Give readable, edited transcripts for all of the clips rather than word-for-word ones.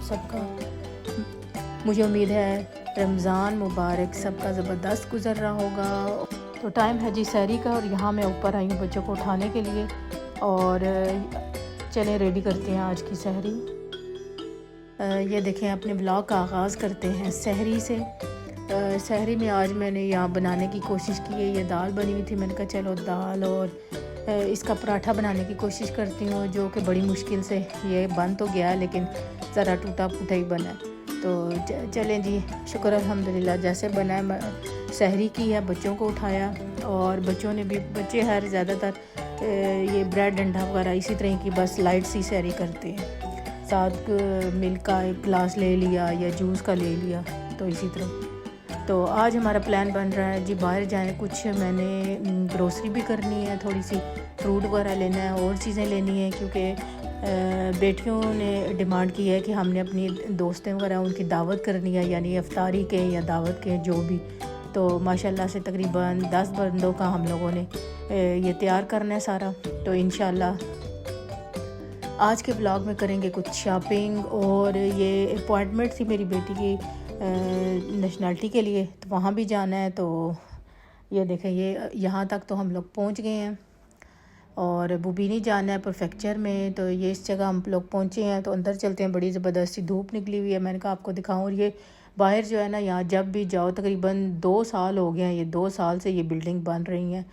सबका। मुझे उम्मीद है रमज़ान मुबारक सबका ज़बरदस्त गुज़र रहा होगा। तो टाइम है जी सहरी का और यहाँ मैं ऊपर आई हूँ बच्चों को उठाने के लिए और चलें रेडी करते हैं आज की सहरी। ये देखें अपने ब्लॉग का आगाज़ करते हैं सहरी से। सहरी में आज मैंने यहाँ बनाने की कोशिश की है। ये दाल बनी हुई थी, मैंने कहा चलो दाल और इसका पराठा बनाने की कोशिश करती हूँ, जो कि बड़ी मुश्किल से ये बन तो गया लेकिन ज़रा टूटा फूटा ही बना। तो चलें जी, शुक्र अल्हम्दुलिल्लाह जैसे बना है। सहरी की है, बच्चों को उठाया और बच्चों ने भी, बच्चे हर ज़्यादातर ये ब्रेड अंडा वगैरह इसी तरह की बस लाइट सी सहरी करते हैं। साथ मिल्क का एक गिलास ले लिया या जूस का ले लिया, तो इसी तरह। तो आज हमारा प्लान बन रहा है जी बाहर जाएं, कुछ मैंने ग्रोसरी भी करनी है, थोड़ी सी फ्रूट वगैरह लेना है और चीज़ें लेनी है, क्योंकि बेटियों ने डिमांड की है कि हमने अपनी दोस्तें वगैरह उनकी दावत करनी है, यानी इफ्तारी के या दावत के जो भी। तो माशाल्लाह से तकरीबन 10 बंदों का हम लोगों ने ये तैयार करना है सारा। तो इंशाल्लाह आज के ब्लॉग में करेंगे कुछ शॉपिंग। और ये अपॉइंटमेंट थी मेरी बेटी की नेशनलिटी के लिए, तो वहाँ भी जाना है। तो ये देखें, ये यहाँ तक तो हम लोग पहुँच गए हैं और बुबीनी जाना है प्रीफेक्चर में। तो ये इस जगह हम लोग पहुँचे हैं, तो अंदर चलते हैं। बड़ी ज़बरदस्ती धूप निकली हुई है, मैंने कहा आपको दिखाऊँ। और ये बाहर जो है ना, यहाँ जब भी जाओ, तकरीबन 2 साल हो गए हैं, ये 2 साल से ये बिल्डिंग बन रही हैं।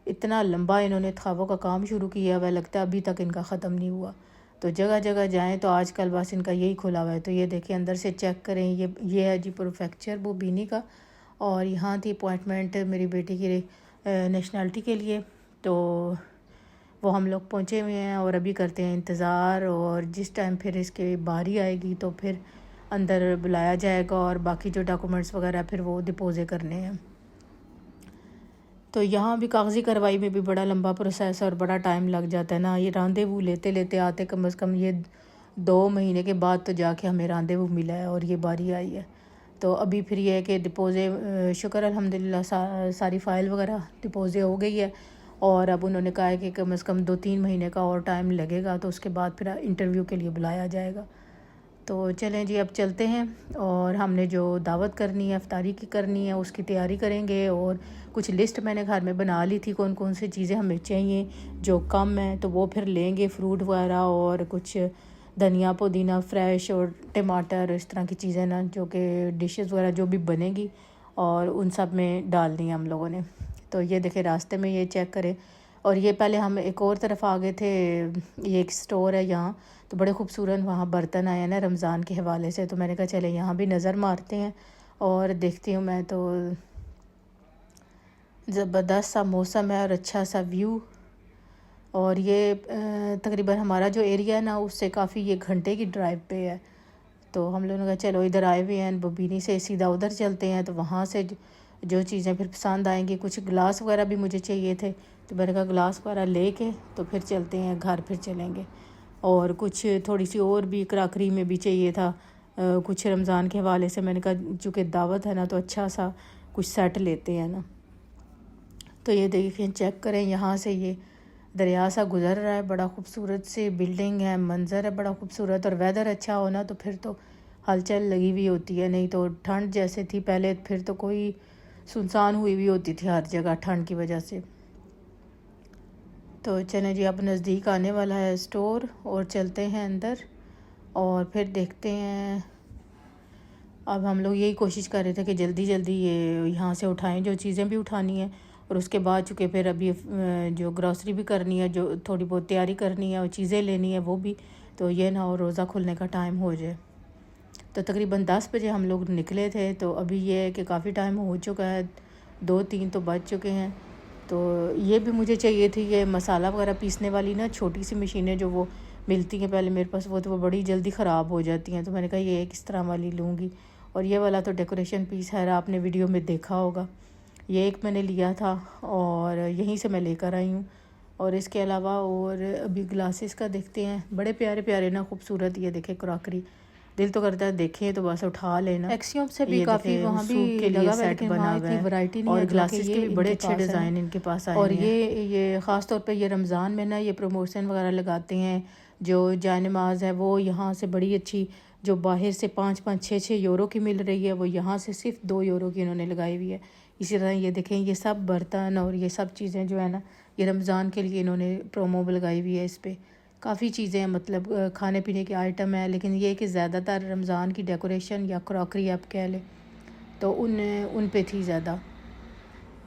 इतना लंबा इन्होंने ख्वाबों का काम शुरू किया हुआ, लगता है अभी तक इनका ख़त्म नहीं हुआ। तो जगह जगह जाएं तो आजकल बस इनका यही खुला हुआ है। तो ये देखिए अंदर से चेक करें, ये है जी प्रीफेक्चर बुबीनी का। और यहाँ थी अपॉइंटमेंट मेरी बेटी की नेशनलिटी के लिए, तो वो हम लोग पहुँचे हुए हैं और अभी करते हैं इंतज़ार। और जिस टाइम फिर इसके बारी आएगी तो फिर अंदर बुलाया जाएगा और बाकी जो डॉक्यूमेंट्स वगैरह फिर वो डिपोज़िट करने हैं। तो यहाँ भी कागज़ी कार्रवाई में भी बड़ा लंबा प्रोसेस और बड़ा टाइम लग जाता है ना। ये रांदेवू लेते लेते आते कम से कम ये 2 महीने के बाद तो जाके हमें रांदेवू मिला है और ये बारी आई है। तो अभी फिर ये है कि डिपोज़िट, शुक्र अल्हम्दुलिल्लाह सारी फ़ाइल वगैरह डिपोज़िट हो गई है। और अब उन्होंने कहा है कि कम से कम 2-3 महीने का और टाइम लगेगा, तो उसके बाद फिर इंटरव्यू के लिए बुलाया जाएगा। तो चलें जी, अब चलते हैं और हमने जो दावत करनी है, इफ्तारी की करनी है, उसकी तैयारी करेंगे। और कुछ लिस्ट मैंने घर में बना ली थी, कौन कौन सी चीज़ें हमें चाहिए, जो कम है तो वो फिर लेंगे, फ्रूट वगैरह और कुछ धनिया पुदीना फ्रेश और टमाटर, इस तरह की चीज़ें ना, जो कि डिशेस वगैरह जो भी बनेगी और उन सब में डालनी है हम लोगों ने। तो ये देखें रास्ते में ये चेक करें। और ये पहले हम एक और तरफ आ गए थे, ये एक स्टोर है यहाँ, तो बड़े खूबसूरत वहाँ बर्तन आए हैं ना रमज़ान के हवाले से। तो मैंने कहा चले यहाँ भी नज़र मारते हैं और देखती हूँ मैं। तो ज़बरदस्त सा मौसम है और अच्छा सा व्यू। और ये तकरीबन हमारा जो एरिया है ना, उससे काफ़ी ये घंटे की ड्राइव पे है। तो हम लोगों ने कहा चलो इधर आए हुए हैं, बुबीनी से सीधा उधर चलते हैं। तो वहाँ से जो चीज़ें फिर पसंद आएंगी, कुछ गिलास वगैरह भी मुझे चाहिए थे, तो मैंने कहा गिलास वगैरह लेके तो फिर चलते हैं घर, फिर चलेंगे। और कुछ थोड़ी सी और भी क्रॉकरी में भी चाहिए था कुछ रमज़ान के हवाले से। मैंने कहा चूँकि दावत है ना, तो अच्छा सा कुछ सेट लेते हैं ना। तो ये देखिए, चेक करें, यहाँ से ये दरिया सा गुज़र रहा है, बड़ा खूबसूरत सी बिल्डिंग है, मंज़र है बड़ा खूबसूरत। और वेदर अच्छा हो ना तो फिर तो हलचल लगी हुई होती है, नहीं तो ठंड जैसे थी पहले, फिर तो कोई सुनसान हुई हुई होती थी हर जगह ठंड की वजह से। तो चलें जी, अब नज़दीक आने वाला है स्टोर और चलते हैं अंदर और फिर देखते हैं। अब हम लोग यही कोशिश कर रहे थे कि जल्दी जल्दी ये यहाँ से उठाएं जो चीज़ें भी उठानी है, और उसके बाद चूँकि फिर अभी जो ग्रॉसरी भी करनी है, जो थोड़ी बहुत तैयारी करनी है और चीज़ें लेनी है वो भी, तो ये ना और रोज़ा खुलने का टाइम हो जाए। तो तकरीबन 10 बजे हम लोग निकले थे, तो अभी ये है कि काफ़ी टाइम हो चुका है, 2-3 तो बज चुके हैं। तो ये भी मुझे चाहिए थी, ये मसाला वगैरह पीसने वाली ना छोटी सी मशीनें जो वो मिलती हैं पहले मेरे पास, वो तो वो बड़ी जल्दी ख़राब हो जाती हैं। तो मैंने कहा ये किस तरह वाली लूँगी। और ये वाला तो डेकोरेशन पीस है, आपने वीडियो में देखा होगा, ये एक मैंने लिया था और यहीं से मैं लेकर आई हूँ। और इसके अलावा और अभी ग्लासेस का देखते हैं, बड़े प्यारे प्यारे ना खूबसूरत, ये देखें क्रॉकरी, दिल तो करता है देखें तो बस उठा लेना। एक्सियम से भी काफ़ी वहाँ भी के लिए सेट बना हुआ है, वैरायटी नहीं, और ग्लासेस के भी बड़े अच्छे डिज़ाइन इनके पास आए हैं। और ये ख़ास तौर पे ये रमज़ान में ना ये प्रमोशन वगैरह लगाते हैं। जो जाए नमाज है वो यहाँ से बड़ी अच्छी जो बाहर से 5-5, 6-6 यूरो की मिल रही है वो यहाँ से सिर्फ 2 यूरो की इन्होंने लगाई हुई है। इसी तरह ये देखें, ये सब बर्तन और ये सब चीज़ें जो है ना, ये रमज़ान के लिए इन्होंने प्रोमो लगाई हुई है। इस पर काफ़ी चीज़ें हैं, मतलब खाने पीने के आइटम है, लेकिन ये कि ज़्यादातर रमज़ान की डेकोरेशन या क्रॉकरी आप कह लें तो उन पे थी ज़्यादा।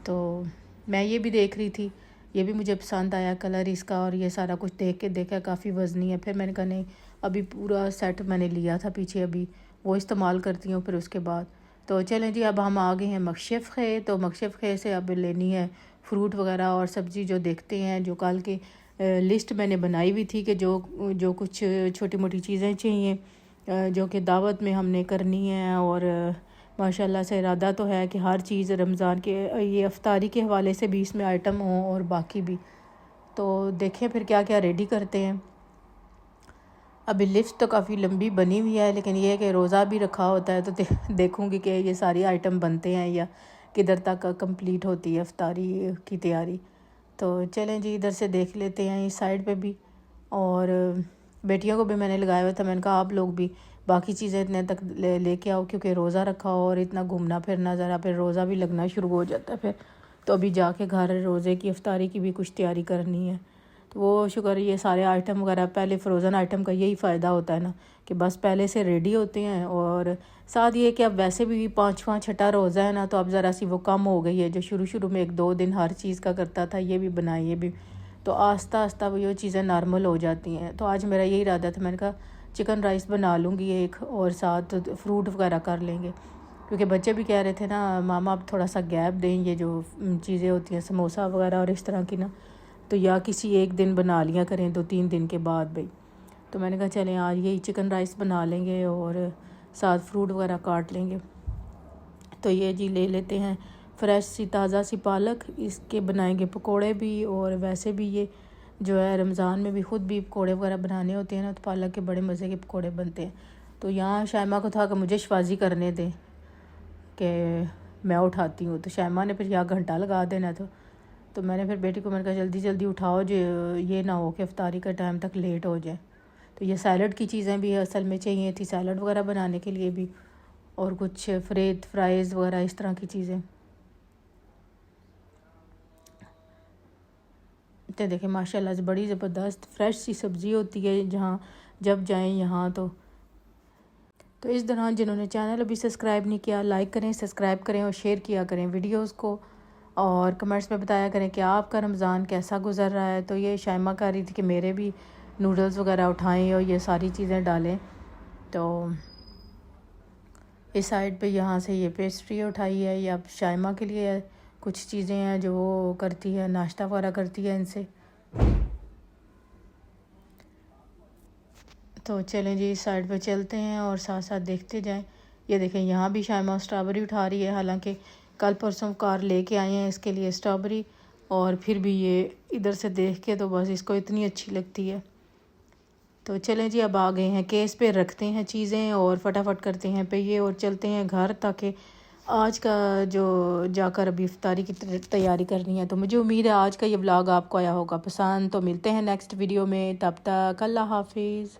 तो मैं ये भी देख रही थी, ये भी मुझे पसंद आया कलर इसका, और ये सारा कुछ देख के देखा काफ़ी वज़नी है। फिर मैंने कहा नहीं, अभी पूरा सेट मैंने लिया था पीछे, अभी वो इस्तेमाल करती हूँ फिर उसके बाद। तो चलें जी, अब हम आ गए हैं मकशफ़ खे। तो मकशफ़ खे से अब लेनी है फ्रूट वगैरह और सब्ज़ी, जो देखते हैं जो कल के लिस्ट मैंने बनाई हुई थी कि जो जो कुछ छोटी मोटी चीज़ें चाहिए जो कि दावत में हमने करनी है। और माशाल्लाह से इरादा तो है कि हर चीज़ रमज़ान के ये अफ्तारी के हवाले से भी इसमें आइटम हों और बाकी भी। तो देखें फिर क्या क्या रेडी करते हैं। अभी लिस्ट तो काफ़ी लंबी बनी हुई है, लेकिन ये है कि रोज़ा भी रखा होता है तो देखूँगी कि ये सारे आइटम बनते हैं या किधर तक कंप्लीट होती है अफ्तारी की तैयारी। तो चलें जी, इधर से देख लेते हैं इस साइड पे भी। और बेटियों को भी मैंने लगाया हुआ था, मैंने कहा आप लोग भी बाकी चीज़ें इतने तक लेके आओ, क्योंकि रोज़ा रखा हो और इतना घूमना फिरना ज़रा फिर रोज़ा भी लगना शुरू हो जाता है फिर। तो अभी जाके घर रोज़े की अफ्तारी की भी कुछ तैयारी करनी है। तो वो शुक्र ये सारे आइटम वगैरह, पहले फ़्रोज़न आइटम का यही फ़ायदा होता है ना कि बस पहले से रेडी होते हैं। और साथ ये कि अब वैसे भी 5वां-6वां रोज़ा है ना, तो अब ज़रा सी वो कम हो गई है। जो शुरू में 1-2 दिन हर चीज़ का करता था, ये भी बनाए ये भी, तो आस्ता आस्ता वो ये चीज़ें नॉर्मल हो जाती हैं। तो आज मेरा यही इरादा था, मैंने कहा चिकन राइस बना लूँगी एक, और साथ फ्रूट वगैरह कर लेंगे, क्योंकि बच्चे भी कह रहे थे ना मामा अब थोड़ा सा गैप दें, ये जो चीज़ें होती हैं समोसा वगैरह और इस तरह की ना, तो या किसी एक दिन बना लिया करें 2-3 दिन के बाद भाई। तो मैंने कहा चलें आज यही चिकन राइस बना लेंगे और साथ फ्रूट वगैरह काट लेंगे। तो ये जी ले लेते हैं फ्रेश सी ताज़ा सी पालक, इसके बनाएंगे पकोड़े भी। और वैसे भी ये जो है रमज़ान में भी ख़ुद भी पकोड़े वगैरह बनाने होते हैं ना, तो पालक के बड़े मज़े के पकोड़े बनते हैं। तो यहाँ शायमा को था कि मुझे शवाजी करने दें कि मैं उठाती हूँ, तो शायमा ने फिर यहाँ घंटा लगा देना। तो मैंने फिर बेटी को मैंने कहा जल्दी जल्दी उठाओ, जो ये ना हो कि अफ्तारी का टाइम तक लेट हो जाए। तो ये सैलड की चीज़ें भी असल में चाहिए थी, सैलड वगैरह बनाने के लिए भी, और कुछ फ्राइज़ वगैरह इस तरह की चीज़ें। तो देखें माशाल्लाह से बड़ी ज़बरदस्त फ्रेश सी सब्ज़ी होती है जहाँ जब जाएं यहाँ। तो इस दौरान जिन्होंने चैनल अभी सब्सक्राइब नहीं किया, लाइक करें, सब्सक्राइब करें और शेयर किया करें वीडियोस को, और कमेंट्स में बताया करें कि आपका रमज़ान कैसा गुज़र रहा है। तो ये शायमा कह रही थी कि मेरे भी नूडल्स वगैरह उठाएं और ये सारी चीज़ें डालें। तो इस साइड पे यहाँ से ये पेस्ट्री उठाई है, या शायमा के लिए कुछ चीज़ें हैं जो वो करती है, नाश्ता वगैरह करती है इनसे। तो चलें जी इस साइड पे चलते हैं और साथ साथ देखते जाएं। ये देखें यहाँ भी शायमा स्ट्रॉबेरी उठा रही है, हालांकि कल परसों कार लेके आए हैं इसके लिए स्ट्रॉबेरी, और फिर भी ये इधर से देख के तो बस इसको इतनी अच्छी लगती है। तो चलें जी अब आ गए हैं केस पे, रखते हैं चीज़ें और फटाफट करते हैं पे ये, और चलते हैं घर, ताकि आज का जो जाकर अभी इफ्तारी की तैयारी करनी है। तो मुझे उम्मीद है आज का ये व्लॉग आपको आया होगा पसंद। तो मिलते हैं नेक्स्ट वीडियो में, तब तक अल्लाह हाफिज़।